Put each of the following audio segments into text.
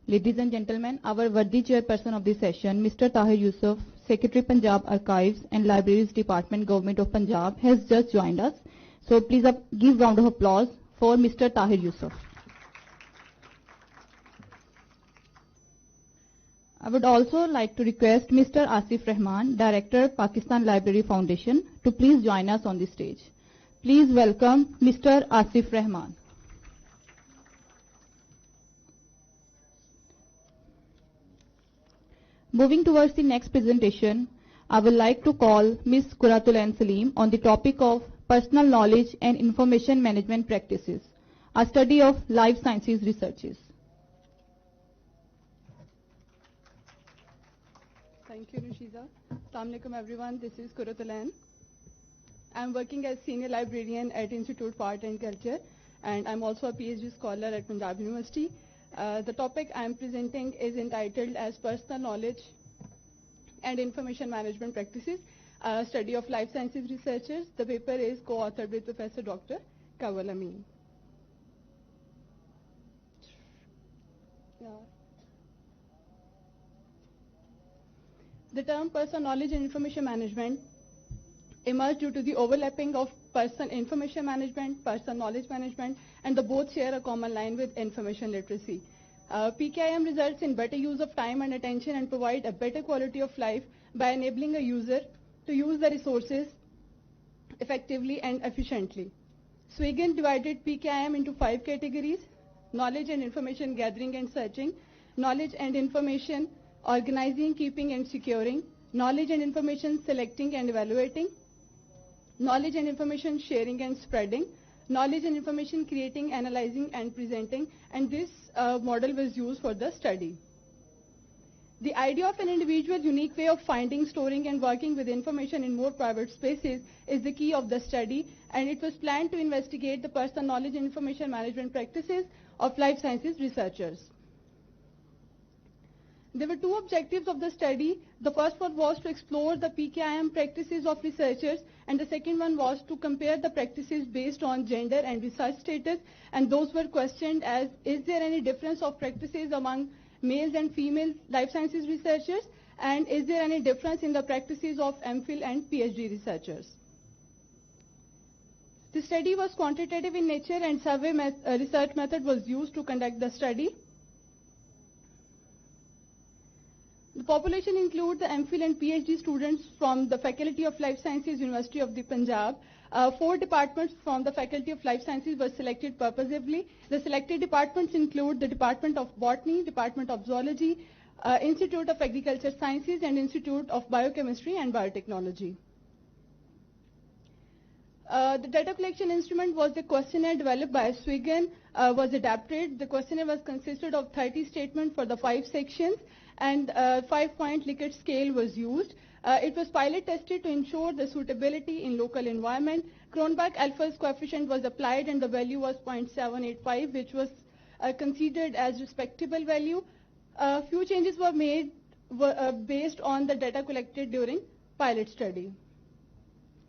Ladies and gentlemen, our worthy chairperson of the session, Mr. Tahir Yusuf, Secretary Punjab Archives and Libraries Department, Government of Punjab, has just joined us. So please give round of applause for Mr. Tahir Yusuf. I would also like to request Mr. Asif Rahman, Director, Pakistan Library Foundation, to please join us on the stage. Please welcome Mr. Asif Rahman. Moving towards the next presentation, I would like to call Ms. Quratulain Salim on the topic of Personal Knowledge and Information Management Practices, a study of life sciences researches. Thank you, Rushiza. Assalamu alaikum everyone, this is Quratulain. I am working as Senior Librarian at Institute for Art and Culture, and I am also a PhD scholar at Punjab University. The topic I am presenting is entitled as Personal Knowledge and Information Management Practices, a study of life sciences researchers. The paper is co-authored with Professor Dr. Kawal Amin. The term personal knowledge and information management emerged due to the overlapping of personal information management, personal knowledge management, and the both share a common line with information literacy. PKIM results in better use of time and attention and provide a better quality of life by enabling a user to use the resources effectively and efficiently. Swigan divided PKIM into 5 categories: knowledge and information gathering and searching, knowledge and information organizing, keeping and securing, knowledge and information selecting and evaluating, knowledge and information sharing and spreading, knowledge and information creating, analyzing and presenting, and this model was used for the study. The idea of an individual's unique way of finding, storing and working with information in more private spaces is the key of the study, and it was planned to investigate the personal knowledge and information management practices of life sciences researchers. There were 2 objectives of the study. The first one was to explore the PKIM practices of researchers, and the second one was to compare the practices based on gender and research status, and those were questioned as, is there any difference of practices among males and female life sciences researchers, and is there any difference in the practices of MPhil and PhD researchers? The study was quantitative in nature, and survey research method was used to conduct the study. The population includes the MPhil and PhD students from the Faculty of Life Sciences, University of the Punjab. 4 departments from the Faculty of Life Sciences were selected purposively. The selected departments include the Department of Botany, Department of Zoology, Institute of Agriculture Sciences, and Institute of Biochemistry and Biotechnology. The data collection instrument was the questionnaire developed by Swigan, was adapted. The questionnaire was consisted of 30 statements for the 5 sections, and 5-point Likert scale was used. It was pilot tested to ensure the suitability in local environment. Cronbach-Alpha's coefficient was applied and the value was 0.785, which was considered as respectable value. A few changes were made based on the data collected during pilot study.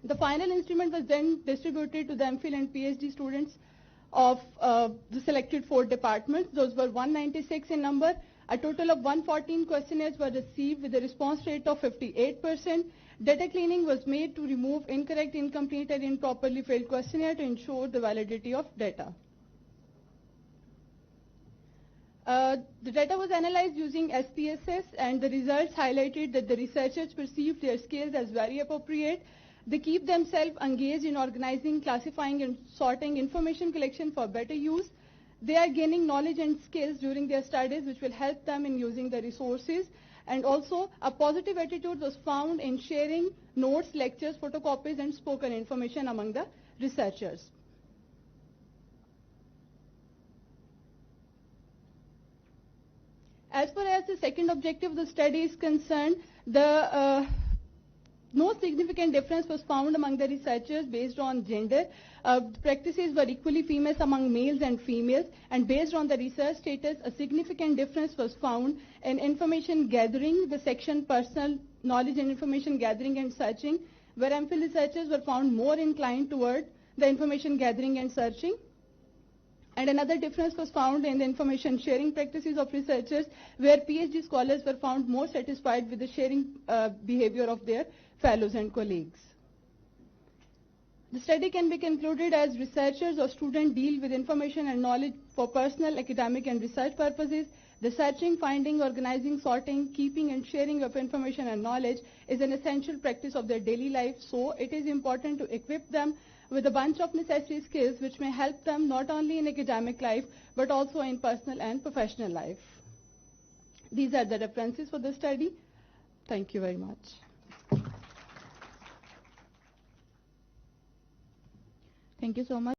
The final instrument was then distributed to the MPhil and PhD students of the selected 4 departments. Those were 196 in number. A total of 114 questionnaires were received with a response rate of 58%. Data cleaning was made to remove incorrect, incomplete, and improperly filled questionnaire to ensure the validity of data. The data was analyzed using SPSS, and the results highlighted that the researchers perceived their skills as very appropriate. They keep themselves engaged in organizing, classifying, and sorting information collection for better use. They are gaining knowledge and skills during their studies, which will help them in using the resources. And also, a positive attitude was found in sharing notes, lectures, photocopies, and spoken information among the researchers. As far as the second objective of the study is concerned, no significant difference was found among the researchers based on gender. Practices were equally famous among males and females, and based on the research status, a significant difference was found in information gathering, the section personal knowledge and information gathering and searching, where MPhil researchers were found more inclined toward the information gathering and searching. And another difference was found in the information sharing practices of researchers, where PhD scholars were found more satisfied with the sharing behavior of their fellows and colleagues. The study can be concluded as researchers or students deal with information and knowledge for personal, academic, and research purposes. The searching, finding, organizing, sorting, keeping, and sharing of information and knowledge is an essential practice of their daily life, so it is important to equip them with a bunch of necessary skills which may help them not only in academic life but also in personal and professional life. These are the references for the study. Thank you very much. Thank you so much.